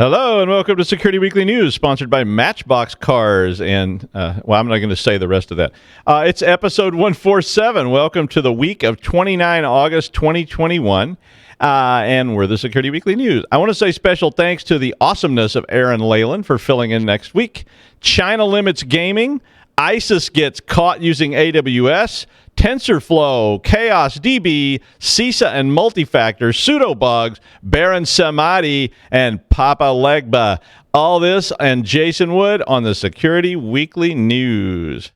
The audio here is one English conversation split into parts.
Hello and welcome to Security Weekly News, sponsored by Matchbox Cars. And, I'm not going to say the rest of that. It's episode 147. Welcome to the week of 29 August 2021. And we're the Security Weekly News. I want to say special thanks to the awesomeness of Aaron Leyland for filling in next week. China limits gaming. ISIS gets caught using AWS. Tensorflow, ChaosDB, CISA and multifactor, Sudo bugs, Baron Samedit, and Papa Legba. All this and Jason Wood on the Security Weekly News.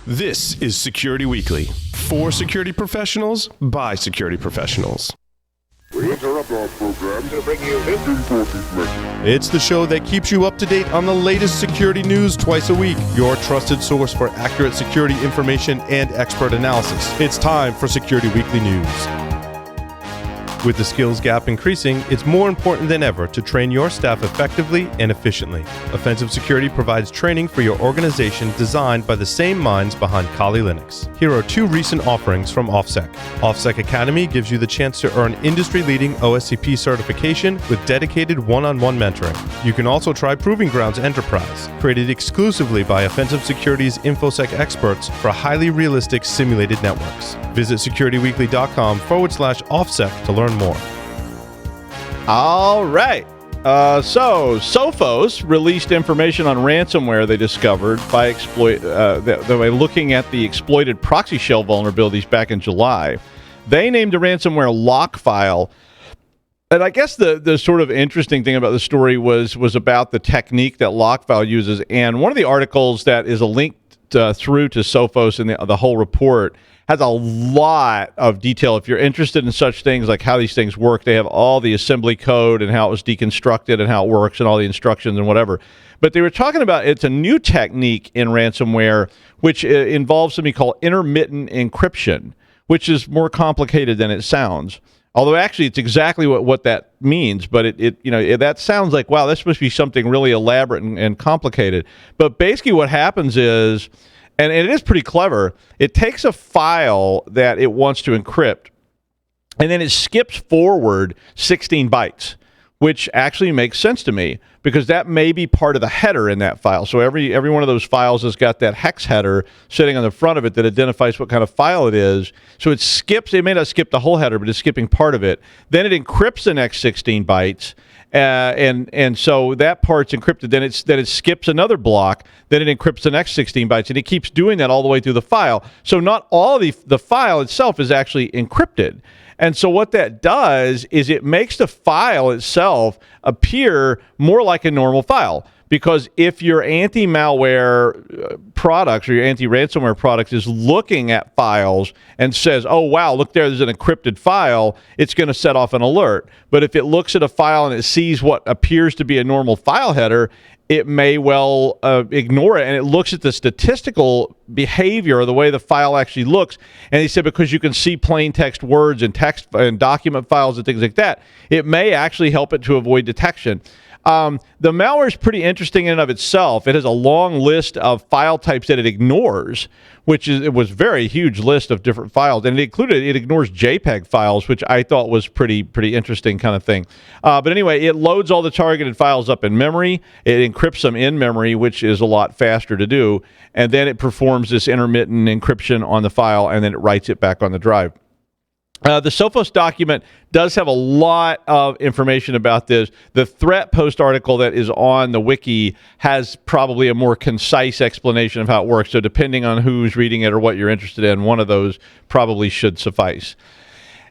This is Security Weekly, for security professionals, by security professionals. We interrupt our program to bring you this important message. It's the show that keeps you up to date on the latest security news twice a week. Your trusted source for accurate security information and expert analysis. It's time for Security Weekly News. With the skills gap increasing, it's more important than ever to train your staff effectively and efficiently. Offensive Security provides training for your organization designed by the same minds behind Kali Linux. Here are two recent offerings from OffSec. OffSec Academy gives you the chance to earn industry-leading OSCP certification with dedicated one-on-one mentoring. You can also try Proving Grounds Enterprise, created exclusively by Offensive Security's InfoSec experts for highly realistic simulated networks. Visit securityweekly.com/offsec to learn more. All right. So Sophos released information on ransomware they discovered by looking at the exploited proxy shell vulnerabilities back in July. They named the ransomware LockFile. And I guess the sort of interesting thing about the story was about the technique that LockFile uses. And one of the articles that is a link through to Sophos and the whole report has a lot of detail. If you're interested in such things, like how these things work, they have all the assembly code and how it was deconstructed and how it works and all the instructions and whatever. But they were talking about it's a new technique in ransomware, which involves something called intermittent encryption, which is more complicated than it sounds. Although actually it's exactly what that means, but that sounds like, wow, this must be something really elaborate and complicated. But basically what happens is, and it is pretty clever, it takes a file that it wants to encrypt, and then it skips forward 16 bytes, which actually makes sense to me, because that may be part of the header in that file. So every one of those files has got that hex header sitting on the front of it that identifies what kind of file it is. So it may not skip the whole header, but it's skipping part of it. Then it encrypts the next 16 bytes, and so that part's encrypted. Then it skips another block. Then it encrypts the next 16 bytes, and it keeps doing that all the way through the file. So not all the file itself is actually encrypted. And so what that does is it makes the file itself appear more like a normal file. Because if your anti-malware products or your anti-ransomware products is looking at files and says, oh, wow, look, there's an encrypted file, it's going to set off an alert. But if it looks at a file and it sees what appears to be a normal file header, it may well ignore it, and it looks at the statistical behavior or the way the file actually looks. And he said because you can see plain text words and text and document files and things like that, it may actually help it to avoid detection. The malware is pretty interesting in and of itself. It has a long list of file types that it ignores, it was a very huge list of different files, and it ignores JPEG files, which I thought was pretty interesting kind of thing. But anyway, it loads all the targeted files up in memory. It encrypts them in memory, which is a lot faster to do, and then it performs this intermittent encryption on the file, and then it writes it back on the drive. The Sophos document does have a lot of information about this. The threat post article that is on the wiki has probably a more concise explanation of how it works. So depending on who's reading it or what you're interested in, one of those probably should suffice.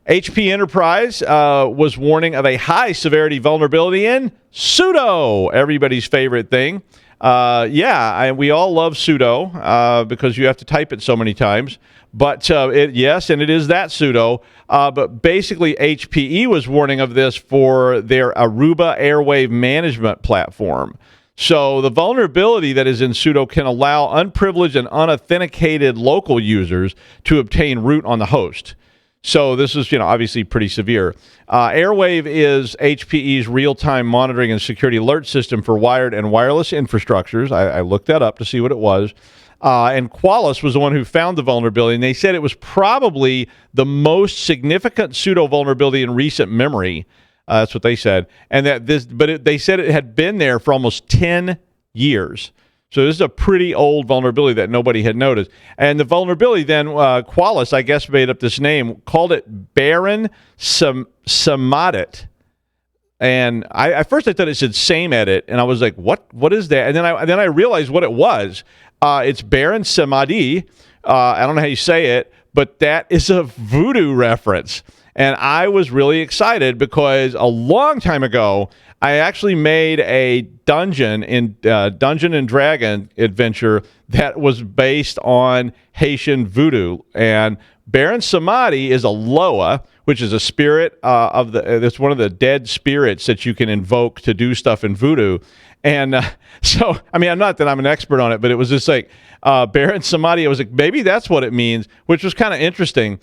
HP Enterprise was warning of a high severity vulnerability in Sudo, everybody's favorite thing. We all love Sudo because you have to type it so many times. But it is that Sudo. But basically, HPE was warning of this for their Aruba airwave management platform. So the vulnerability that is in Sudo can allow unprivileged and unauthenticated local users to obtain root on the host. So this is, obviously pretty severe. Airwave is HPE's real-time monitoring and security alert system for wired and wireless infrastructures. I looked that up to see what it was. And Qualys was the one who found the vulnerability, and they said it was probably the most significant Sudo vulnerability in recent memory. That's what they said. And they said it had been there for almost 10 years. So this is a pretty old vulnerability that nobody had noticed. And the vulnerability then, Qualys, I guess, made up this name, called it Baron Samedit. And at first I thought it said Samedit, and I was like, what is that? And then I realized what it was. It's Baron Samedit. I don't know how you say it, but that is a voodoo reference. And I was really excited because a long time ago, I actually made a Dungeon and Dragon adventure that was based on Haitian voodoo. And Baron Samedi is a Loa, which is a spirit it's one of the dead spirits that you can invoke to do stuff in voodoo. And so, I mean, I'm not that I'm an expert on it, but it was just like Baron Samedi. I was like, maybe that's what it means, which was kind of interesting.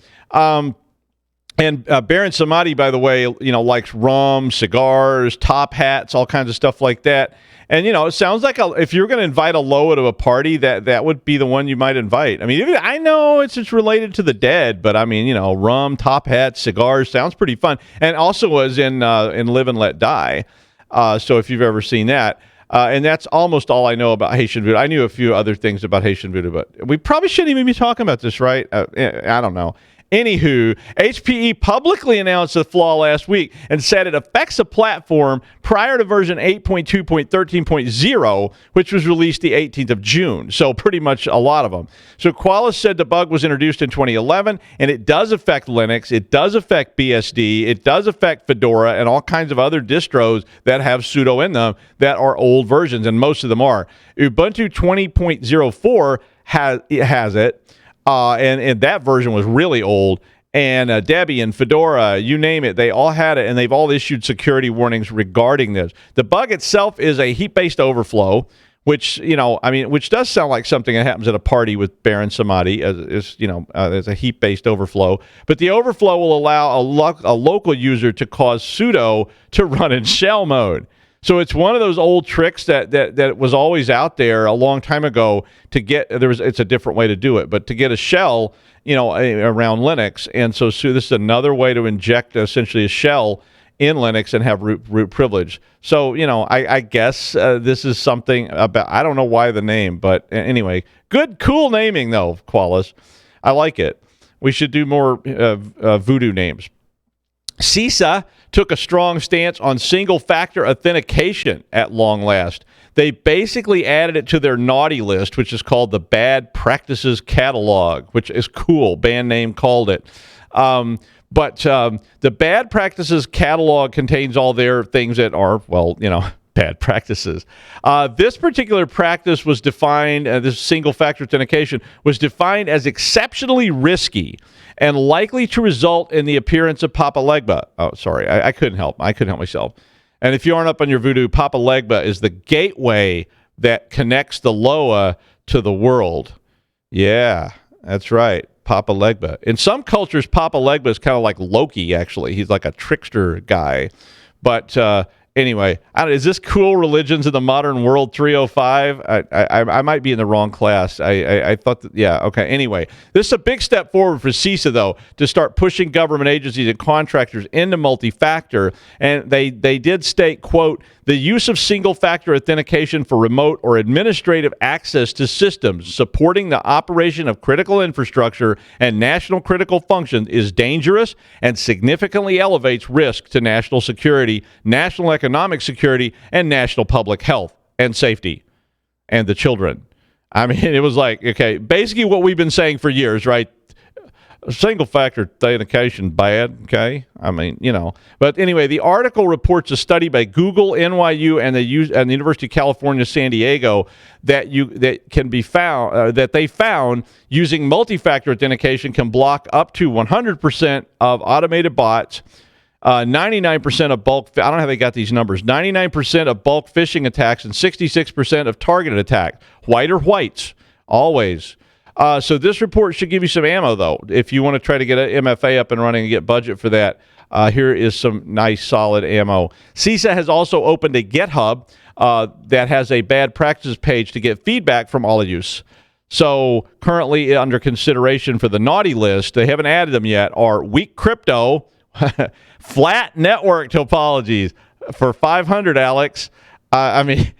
And Baron Samedi, by the way, likes rum, cigars, top hats, all kinds of stuff like that. And, it sounds like if you're going to invite a Loa to a party, that would be the one you might invite. I mean, I know it's just related to the dead, but I mean, rum, top hats, cigars sounds pretty fun. And also was in Live and Let Die. So if you've ever seen that. And that's almost all I know about Haitian voodoo. I knew a few other things about Haitian voodoo, but we probably shouldn't even be talking about this, right? I don't know. Anywho, HPE publicly announced a flaw last week and said it affects a platform prior to version 8.2.13.0, which was released the 18th of June. So pretty much a lot of them. So Qualys said the bug was introduced in 2011, and it does affect Linux, it does affect BSD, it does affect Fedora, and all kinds of other distros that have sudo in them that are old versions, and most of them are. Ubuntu 20.04 has it. And that version was really old. And Debian, Fedora, you name it, they all had it, and they've all issued security warnings regarding this. The bug itself is a heap-based overflow, which which does sound like something that happens at a party with Baron Samedi, as a heap-based overflow. But the overflow will allow a local user to cause sudo to run in shell mode. So it's one of those old tricks that was always out there a long time ago to get it's a different way to do it, but to get a shell, around Linux. And so this is another way to inject essentially a shell in Linux and have root privilege. So, I guess this is something about, I don't know why the name, but anyway, good, cool naming though, Qualys. I like it. We should do more voodoo names. CISA took a strong stance on single-factor authentication at long last. They basically added it to their naughty list, which is called the Bad Practices Catalog, which is cool. Band name called it. But the Bad Practices Catalog contains all their things that are, bad practices. This particular practice was defined, this single-factor authentication, was defined as exceptionally risky and likely to result in the appearance of Papa Legba. Oh, sorry, I couldn't help. I couldn't help myself. And if you aren't up on your voodoo, Papa Legba is the gateway that connects the Loa to the world. Yeah, that's right, Papa Legba. In some cultures, Papa Legba is kind of like Loki, actually. He's like a trickster guy. But anyway, is this Cool Religions in the Modern World 305? I might be in the wrong class. I thought that, yeah, okay. Anyway, this is a big step forward for CISA, though, to start pushing government agencies and contractors into multi-factor. And they did state, quote, the use of single-factor authentication for remote or administrative access to systems supporting the operation of critical infrastructure and national critical functions is dangerous and significantly elevates risk to national security, national economic security, and national public health and safety, and the children. I mean, it was like, okay, basically what we've been saying for years, right? Single-factor authentication, bad, okay? I mean, But anyway, the article reports a study by Google, NYU, and the University of California, San Diego that they found using multi-factor authentication can block up to 100% of automated bots, 99% of bulk, I don't know how they got these numbers, 99% of bulk phishing attacks, and 66% of targeted attacks. White or whites, always. So this report should give you some ammo, though. If you want to try to get an MFA up and running and get budget for that, here is some nice, solid ammo. CISA has also opened a GitHub that has a bad practices page to get feedback from all of you. So currently under consideration for the naughty list, they haven't added them yet, are weak crypto, Flat network topologies for 500, Alex. Flat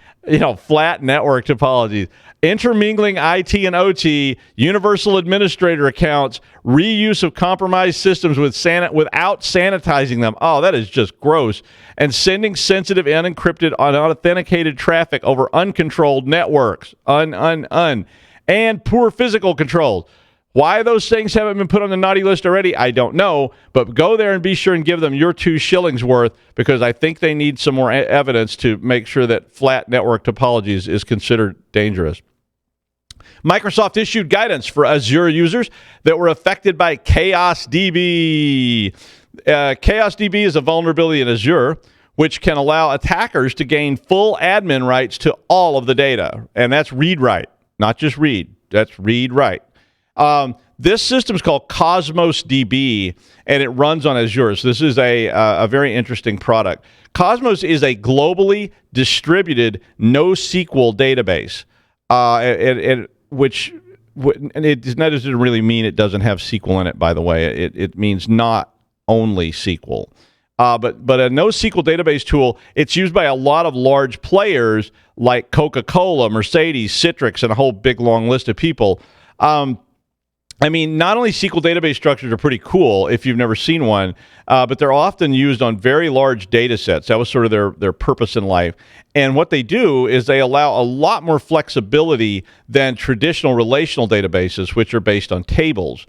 network topologies. Intermingling IT and OT, universal administrator accounts, reuse of compromised systems without sanitizing them. Oh, that is just gross. And sending sensitive, unencrypted, unauthenticated traffic over uncontrolled networks. And poor physical controls. Why those things haven't been put on the naughty list already, I don't know. But go there and be sure and give them your 2 shillings worth, because I think they need some more evidence to make sure that flat network topologies is considered dangerous. Microsoft issued guidance for Azure users that were affected by ChaosDB. ChaosDB is a vulnerability in Azure which can allow attackers to gain full admin rights to all of the data. And that's read-write, not just read. That's read-write. This system is called Cosmos DB, and it runs on Azure. So this is a very interesting product. Cosmos is a globally distributed NoSQL database, which it doesn't really mean it doesn't have SQL in it, by the way. It means not only SQL. But a NoSQL database tool, it's used by a lot of large players like Coca-Cola, Mercedes, Citrix, and a whole big long list of people. Not only SQL database structures are pretty cool if you've never seen one, but they're often used on very large data sets. That was sort of their purpose in life. And what they do is they allow a lot more flexibility than traditional relational databases, which are based on tables.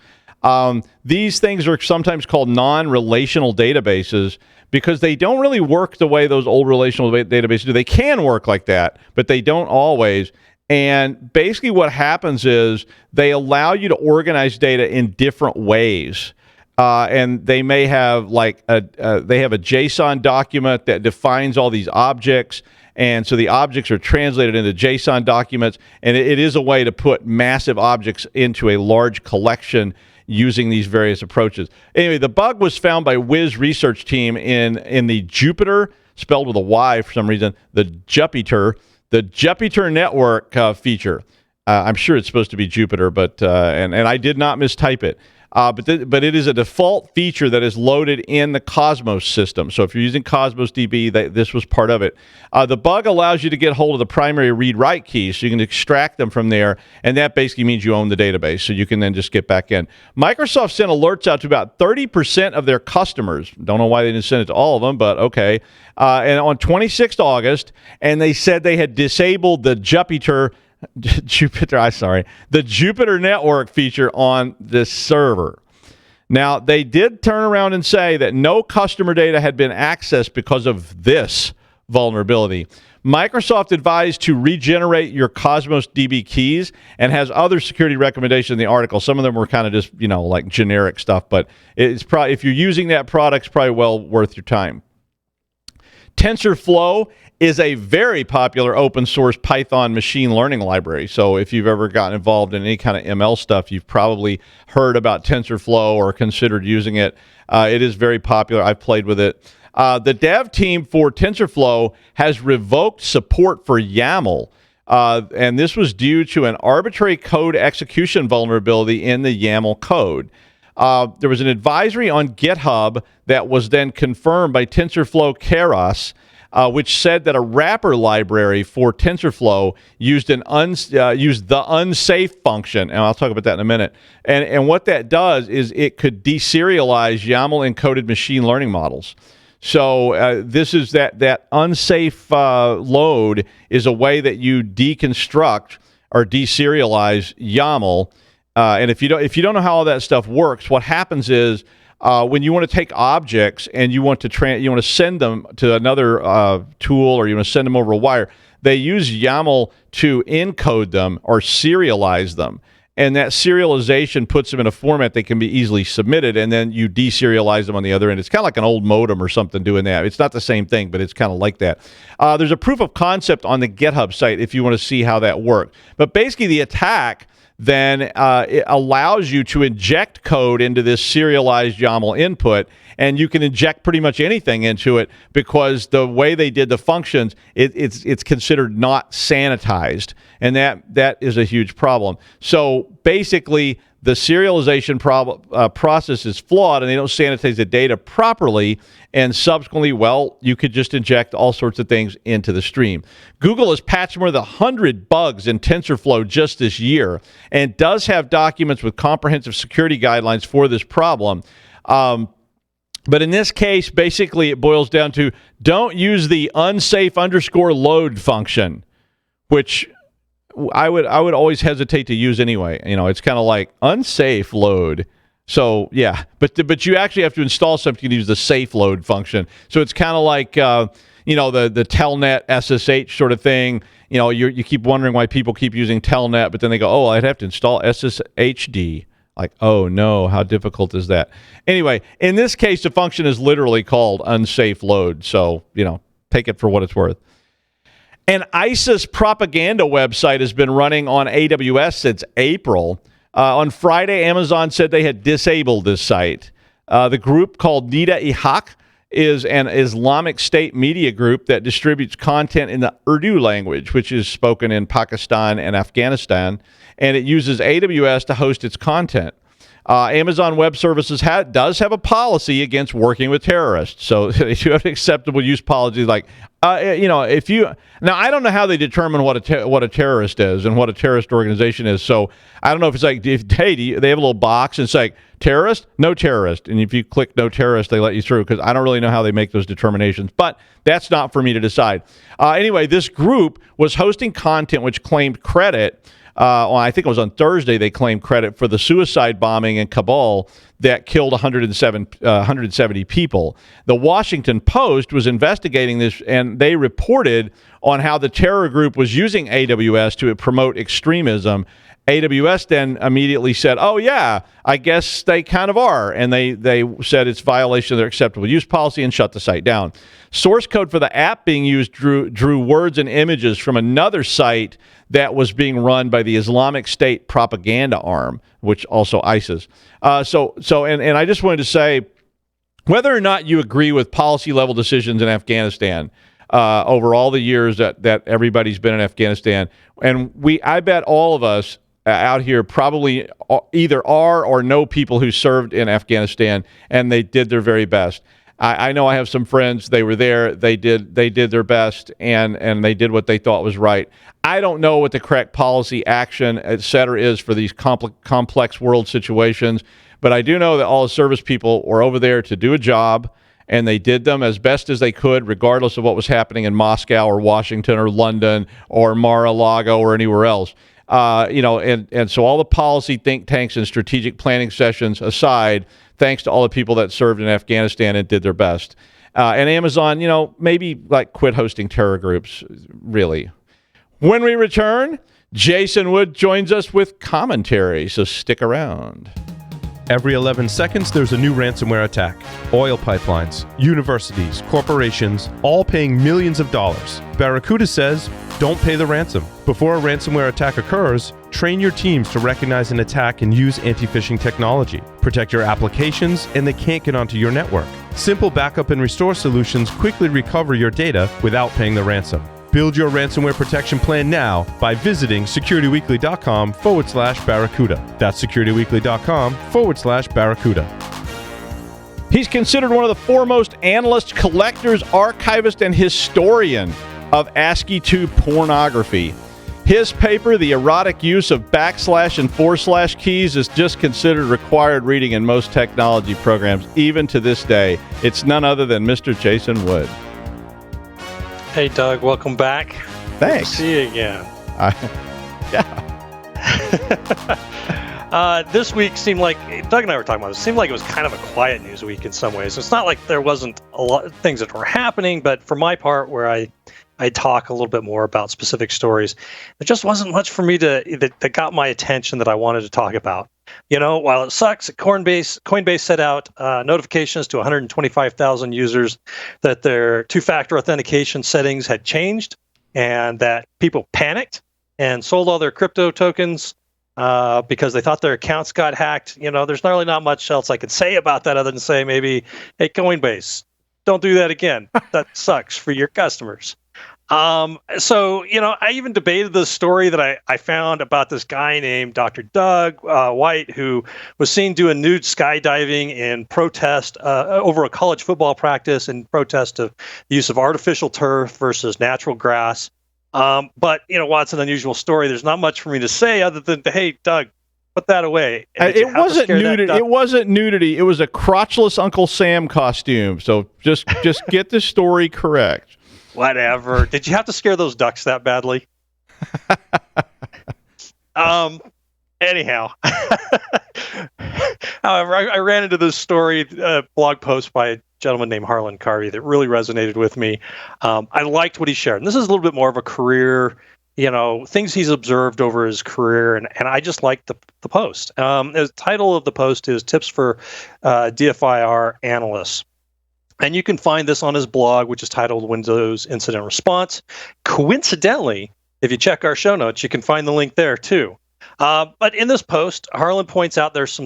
These things are sometimes called non-relational databases because they don't really work the way those old relational databases do. They can work like that, but they don't always. And basically what happens is they allow you to organize data in different ways. And they may have they have a JSON document that defines all these objects. And so the objects are translated into JSON documents. And it is a way to put massive objects into a large collection using these various approaches. Anyway, the bug was found by Wiz research team in the Jupyter, spelled with a Y for some reason, the Jupyter network feature. I'm sure it's supposed to be Jupyter, but and I did not mistype it. But it is a default feature that is loaded in the Cosmos system. So if you're using Cosmos DB, this was part of it. The bug allows you to get hold of the primary read-write keys, so you can extract them from there, and that basically means you own the database, so you can then just get back in. Microsoft sent alerts out to about 30% of their customers. Don't know why they didn't send it to all of them, but okay. And on 26th August, and they said they had disabled the Jupyter network feature on this server. Now, they did turn around and say that no customer data had been accessed because of this vulnerability. Microsoft advised to regenerate your Cosmos DB keys and has other security recommendations in the article. Some of them were kind of just, like generic stuff, but it's probably, if you're using that product, it's probably well worth your time. Tensorflow is a very popular open source Python machine learning library. So if you've ever gotten involved in any kind of ML stuff, you've probably heard about Tensorflow or considered using it. It is very popular. I've played with it. The dev team for Tensorflow has revoked support for YAML. And this was due to an arbitrary code execution vulnerability in the YAML code. There was an advisory on GitHub that was then confirmed by TensorFlow Keras, which said that a wrapper library for TensorFlow used the unsafe function, and I'll talk about that in a minute. And what that does is it could deserialize YAML encoded machine learning models. So this is that unsafe load is a way that you deconstruct or deserialize YAML. And if you don't know how all that stuff works, what happens is when you want to take objects and you want to send them to another tool, or you want to send them over a wire, they use YAML to encode them or serialize them. And that serialization puts them in a format that can be easily submitted, and then you deserialize them on the other end. It's kind of like an old modem or something doing that. It's not the same thing, but it's kind of like that. There's a proof of concept on the GitHub site if you want to see how that works. But basically the attack then it allows you to inject code into this serialized YAML input, and you can inject pretty much anything into it because the way they did the functions, it's considered not sanitized, and that is a huge problem. So basically, the serialization process is flawed, and they don't sanitize the data properly, and subsequently, well, you could just inject all sorts of things into the stream. Google has patched more than 100 bugs in TensorFlow just this year, and does have documents with comprehensive security guidelines for this problem. But in this case, basically, it boils down to don't use the unsafe_load function, which I would always hesitate to use anyway. It's kind of like unsafe load. So yeah, but you actually have to install something to use the safe load function. So it's kind of like the telnet SSH sort of thing. You keep wondering why people keep using telnet, but then they go, oh, I'd have to install SSHD. Like, oh no, how difficult is that? Anyway, in this case, the function is literally called unsafe load. So take it for what it's worth. And ISIS propaganda website has been running on AWS since April. On Friday, Amazon said they had disabled this site. The group called Nida-i-Haq is an Islamic State media group that distributes content in the Urdu language, which is spoken in Pakistan and Afghanistan, and it uses AWS to host its content. Amazon Web Services does have a policy against working with terrorists. So they do have acceptable use policies like, if you... Now, I don't know how they determine what a terrorist is and what a terrorist organization is. So I don't know if it's like, they have a little box and it's like, terrorist? No terrorist. And if you click no terrorist, they let you through, because I don't really know how they make those determinations. But that's not for me to decide. Anyway, this group was hosting content which claimed credit. I think it was on Thursday, they claimed credit for the suicide bombing in Kabul that killed 170 people. The Washington Post was investigating this, and they reported on how the terror group was using AWS to promote extremism. AWS then immediately said, oh, yeah, I guess they kind of are. And they said it's violation of their acceptable use policy and shut the site down. Source code for the app being used drew words and images from another site that was being run by the Islamic State propaganda arm, which also ISIS. And I just wanted to say, whether or not you agree with policy level decisions in Afghanistan over all the years that everybody's been in Afghanistan, and I bet all of us out here probably either are or know people who served in Afghanistan, and they did their very best. I know I have some friends, they were there, they did their best, and they did what they thought was right. I don't know what the correct policy, action, et cetera, is for these complex world situations, but I do know that all the service people were over there to do a job, and they did them as best as they could, regardless of what was happening in Moscow or Washington or London or Mar-a-Lago or anywhere else. And so all the policy think tanks and strategic planning sessions aside, thanks to all the people that served in Afghanistan and did their best. And Amazon, maybe like quit hosting terror groups, really. When we return, Jason Wood joins us with commentary, so stick around. Every 11 seconds, there's a new ransomware attack. Oil pipelines, universities, corporations, all paying millions of dollars. Barracuda says, don't pay the ransom. Before a ransomware attack occurs, train your teams to recognize an attack and use anti-phishing technology. Protect your applications, and they can't get onto your network. Simple backup and restore solutions quickly recover your data without paying the ransom. Build your ransomware protection plan now by visiting securityweekly.com/Barracuda. That's securityweekly.com/Barracuda. He's considered one of the foremost analysts, collectors, archivist, and historian of ASCII2 pornography. His paper, The Erotic Use of Backslash and Forslash Keys, is just considered required reading in most technology programs, even to this day. It's none other than Mr. Jason Wood. Hey, Doug, welcome back. Thanks. Good to see you again. Yeah. This week seemed like, Doug and I were talking about it, seemed like it was kind of a quiet news week in some ways. It's not like there wasn't a lot of things that were happening, but for my part, where I talk a little bit more about specific stories, there just wasn't much for me that got my attention that I wanted to talk about. While it sucks, Coinbase set out notifications to 125,000 users that their two-factor authentication settings had changed and that people panicked and sold all their crypto tokens because they thought their accounts got hacked. There's really not much else I could say about that other than say maybe, hey, Coinbase, don't do that again. That sucks for your customers. So, I even debated the story that I found about this guy named Dr.Doug White, who was seen doing nude skydiving in protest over a college football practice in protest of the use of artificial turf versus natural grass. But, while it's an unusual story, there's not much for me to say other than, hey, Doug, put that away. It wasn't nudity. It wasn't nudity. It was a crotchless Uncle Sam costume. So just get the story correct. Whatever. Did you have to scare those ducks that badly? Anyhow. However, I ran into this story, blog post by a gentleman named Harlan Carvey that really resonated with me. I liked what he shared. And this is a little bit more of a career, things he's observed over his career. And I just liked the post. The title of the post is Tips for DFIR Analysts. And you can find this on his blog, which is titled Windows Incident Response. Coincidentally, if you check our show notes, you can find the link there too. But in this post, Harlan points out there's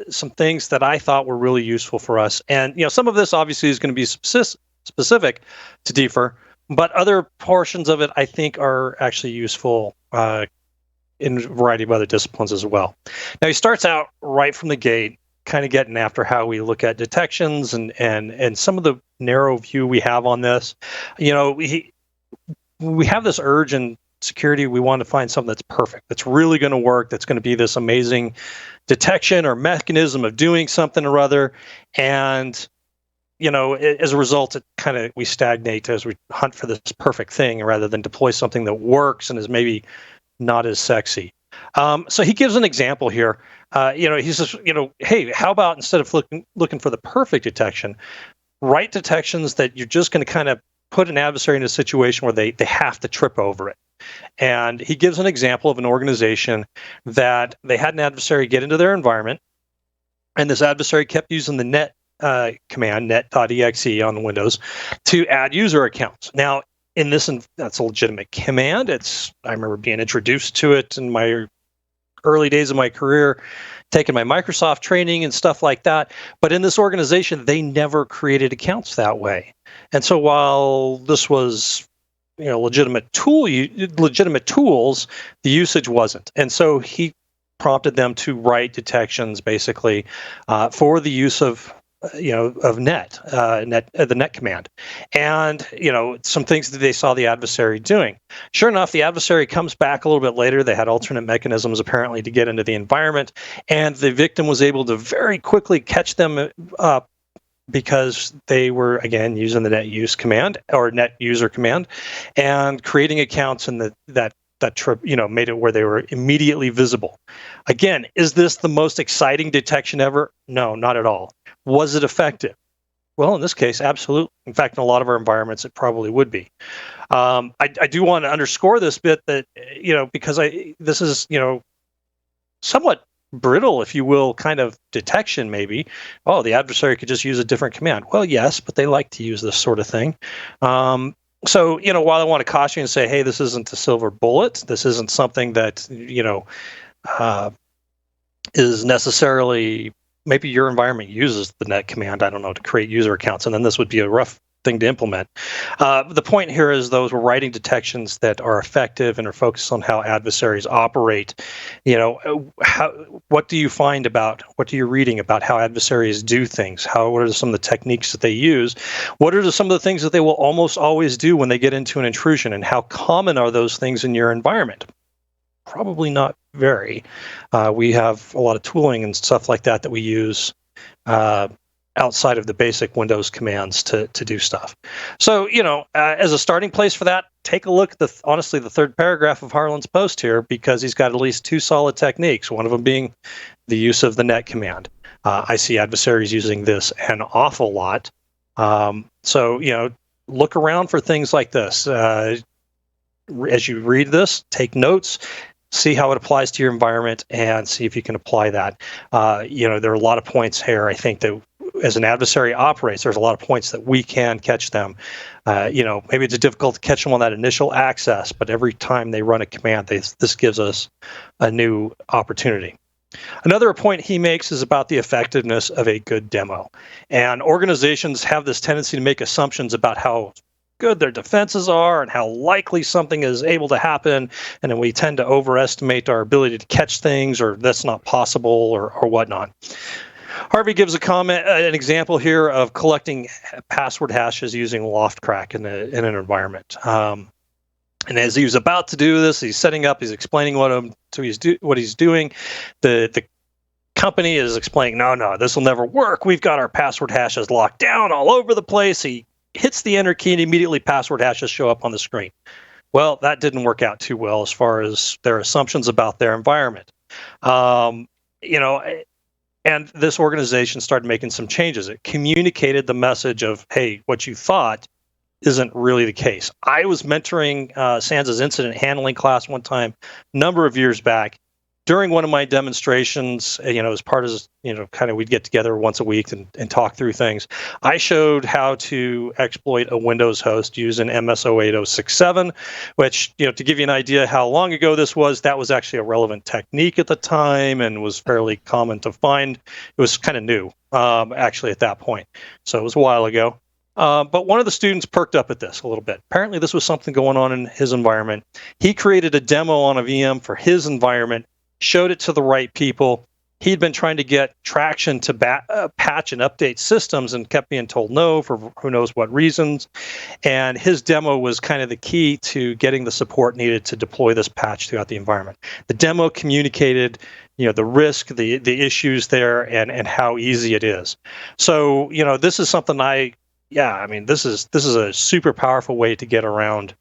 some things that I thought were really useful for us. And some of this obviously is going to be specific to DFIR, but other portions of it I think are actually useful in a variety of other disciplines as well. Now he starts out right from the gate, kind of getting after how we look at detections and some of the narrow view we have on this. We have this urge in security. We want to find something that's perfect, that's really going to work, that's going to be this amazing detection or mechanism of doing something or other. And, as a result, we stagnate as we hunt for this perfect thing rather than deploy something that works and is maybe not as sexy. So he gives an example here. He says, hey, how about instead of looking for the perfect detection, write detections that you're just going to kind of put an adversary in a situation where they have to trip over it. And he gives an example of an organization that they had an adversary get into their environment, and this adversary kept using the net command, net.exe on Windows, to add user accounts. Now, that's a legitimate command. I remember being introduced to it in my early days of my career, taking my Microsoft training and stuff like that. But in this organization, they never created accounts that way. And so while this was, legitimate tools, the usage wasn't. And so he prompted them to write detections basically for the use of the net command, and some things that they saw the adversary doing. Sure enough, the adversary comes back a little bit later. They had alternate mechanisms apparently to get into the environment, and the victim was able to very quickly catch them up because they were again using the net use command or net user command and creating accounts, and that trip, made it where they were immediately visible. Again, is this the most exciting detection ever? No, not at all. Was it effective? Well, in this case, absolutely. In fact, in a lot of our environments, it probably would be. I do want to underscore this bit that, because this is, somewhat brittle, if you will, kind of detection maybe. Oh, the adversary could just use a different command. Well, yes, but they like to use this sort of thing. So, while I want to caution you and say, hey, this isn't a silver bullet, this isn't something that, is necessarily, maybe your environment uses the net command, I don't know, to create user accounts, and then this would be a rough thing to implement. The point here is those we're writing detections that are effective and are focused on how adversaries operate. What do you find about, what are you reading about how adversaries do things? What are some of the techniques that they use? What are some of the things that they will almost always do when they get into an intrusion? And how common are those things in your environment? Probably not very. We have a lot of tooling and stuff like that we use outside of the basic Windows commands to do stuff. So, as a starting place for that, take a look at the third paragraph of Harlan's post here, because he's got at least two solid techniques, one of them being the use of the net command. I see adversaries using this an awful lot. So, look around for things like this. As you read this, take notes, see how it applies to your environment, and see if you can apply that. There are a lot of points here, I think, that as an adversary operates, there's a lot of points that we can catch them. Maybe it's difficult to catch them on that initial access, but every time they run a command, this gives us a new opportunity. Another point he makes is about the effectiveness of a good demo. And organizations have this tendency to make assumptions about how good their defenses are and how likely something is able to happen. And then we tend to overestimate our ability to catch things, or that's not possible, or whatnot. Harvey gives an example here of collecting password hashes using LoftCrack in an environment. And as he was about to do this, he's setting up, he's explaining what he's doing. The company is explaining, no, this will never work. We've got our password hashes locked down all over the place. He hits the enter key and immediately password hashes show up on the screen. Well, that didn't work out too well as far as their assumptions about their environment. And this organization started making some changes. It communicated the message of, hey, what you thought isn't really the case. I was mentoring SANS's incident handling class one time, a number of years back. During one of my demonstrations, as part of, kind of we'd get together once a week and talk through things. I showed how to exploit a Windows host using MSO 8067, which, to give you an idea how long ago this was, that was actually a relevant technique at the time and was fairly common to find. It was kind of new, actually, at that point. So it was a while ago. But one of the students perked up at this a little bit. Apparently, this was something going on in his environment. He created a demo on a VM for his environment, showed it to the right people. He'd been trying to get traction to patch and update systems and kept being told no for who knows what reasons. And his demo was kind of the key to getting the support needed to deploy this patch throughout the environment. The demo communicated, the risk, the issues there, and how easy it is. So, this is something this is a super powerful way to get around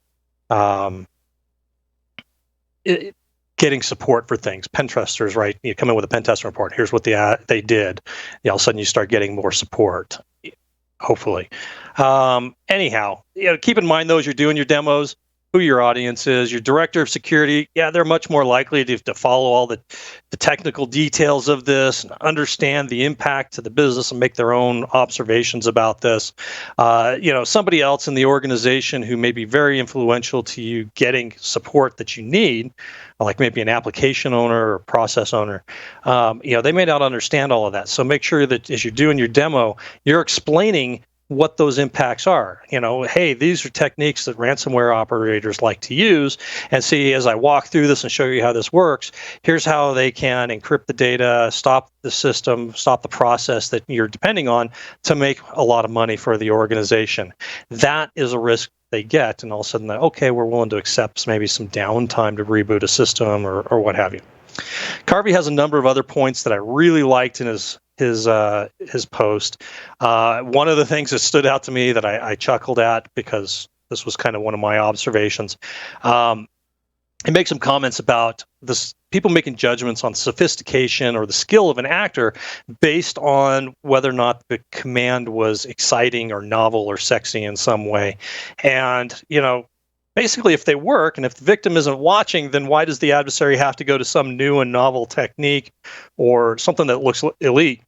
getting support for things. Pen testers, right? You come in with a pen test report. Here's what they did. All of a sudden, you start getting more support, hopefully. Anyhow, keep in mind, though, as you're doing your demos, who your audience is. Your director of security, they're much more likely to follow all the technical details of this and understand the impact to the business and make their own observations about this. Somebody else in the organization who may be very influential to you getting support that you need, like maybe an application owner or process owner, they may not understand all of that. So make sure that as you're doing your demo, you're explaining what those impacts are. Hey, these are techniques that ransomware operators like to use. And see, as I walk through this and show you how this works, here's how they can encrypt the data, stop the system, stop the process that you're depending on to make a lot of money for the organization. That is a risk they get. And all of a sudden, okay, we're willing to accept maybe some downtime to reboot a system or what have you. Carvey has a number of other points that I really liked in his post. One of the things that stood out to me that I chuckled at, because this was kind of one of my observations, he makes some comments about this, people making judgments on sophistication or the skill of an actor based on whether or not the command was exciting or novel or sexy in some way. And, basically, if they work and if the victim isn't watching, then why does the adversary have to go to some new and novel technique or something that looks elite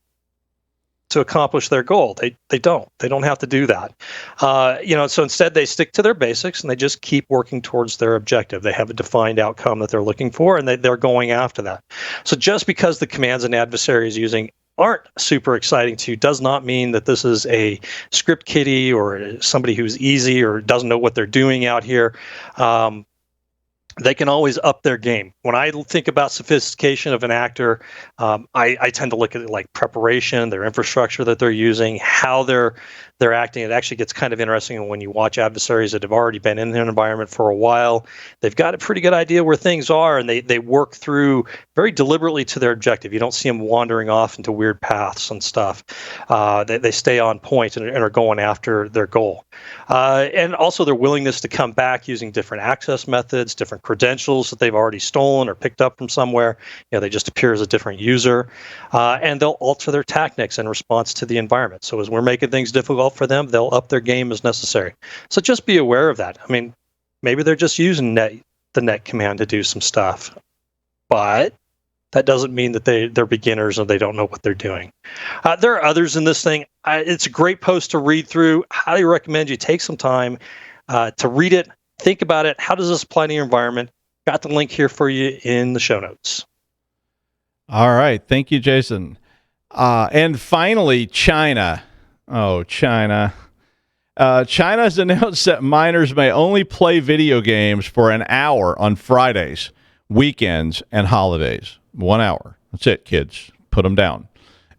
to accomplish their goal? They don't have to do that. So instead they stick to their basics and they just keep working towards their objective. They have a defined outcome that they're looking for, and they're going after that. So just because the commands an adversary is using aren't super exciting to you does not mean that this is a script kiddie or somebody who's easy or doesn't know what they're doing out here. They can always up their game. When I think about sophistication of an actor, I tend to look at it like preparation, their infrastructure that they're using, how they're acting. It actually gets kind of interesting when you watch adversaries that have already been in their environment for a while. They've got a pretty good idea where things are, and they work through very deliberately to their objective. You don't see them wandering off into weird paths and stuff. They stay on point and are going after their goal. And also their willingness to come back using different access methods, different credentials that they've already stolen or picked up from somewhere. They just appear as a different user. And they'll alter their tactics in response to the environment. So as we're making things difficult for them, they'll up their game as necessary. So just be aware of that. I mean, maybe they're just using the net command to do some stuff. But that doesn't mean that they're beginners and they don't know what they're doing. There are others in this thing. It's a great post to read through. Highly recommend you take some time to read it, think about it. How does this apply to your environment? Got the link here for you in the show notes. All right. Thank you, Jason. And finally, China. Oh, China. China has announced that minors may only play video games for an hour on Fridays, weekends, and holidays. 1 hour. That's it, kids. Put them down.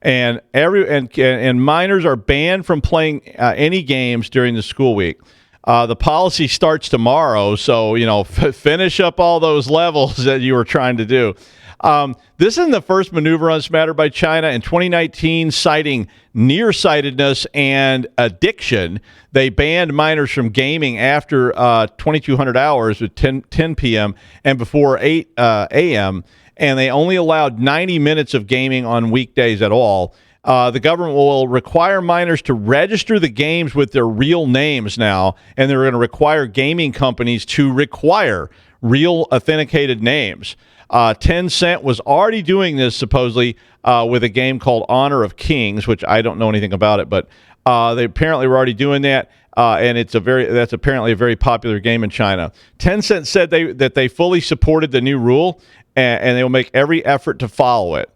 And minors are banned from playing any games during the school week. The policy starts tomorrow, so finish up all those levels that you were trying to do. This isn't the first maneuver on this matter by China. In 2019, citing nearsightedness and addiction, they banned minors from gaming after 2200 hours at 10 p.m. and before 8 a.m., and they only allowed 90 minutes of gaming on weekdays at all. The government will require minors to register the games with their real names now, and they're going to require gaming companies to require real authenticated names. Tencent was already doing this supposedly with a game called Honor of Kings, which I don't know anything about it, but they apparently were already doing that, and that's apparently a very popular game in China. Tencent said that they fully supported the new rule, and they will make every effort to follow it.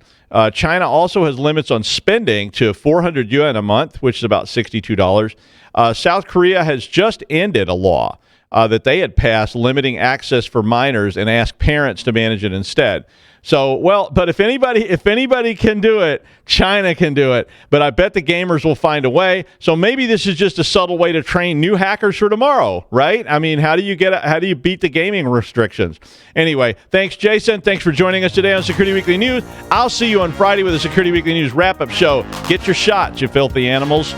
China also has limits on spending to 400 yuan a month, which is about $62. South Korea has just ended a law that they had passed limiting access for minors and asked parents to manage it instead. So, but if anybody can do it, China can do it. But I bet the gamers will find a way. So maybe this is just a subtle way to train new hackers for tomorrow, right? I mean, how do you beat the gaming restrictions? Anyway, thanks, Jason. Thanks for joining us today on Security Weekly News. I'll see you on Friday with a Security Weekly News wrap-up show. Get your shots, you filthy animals.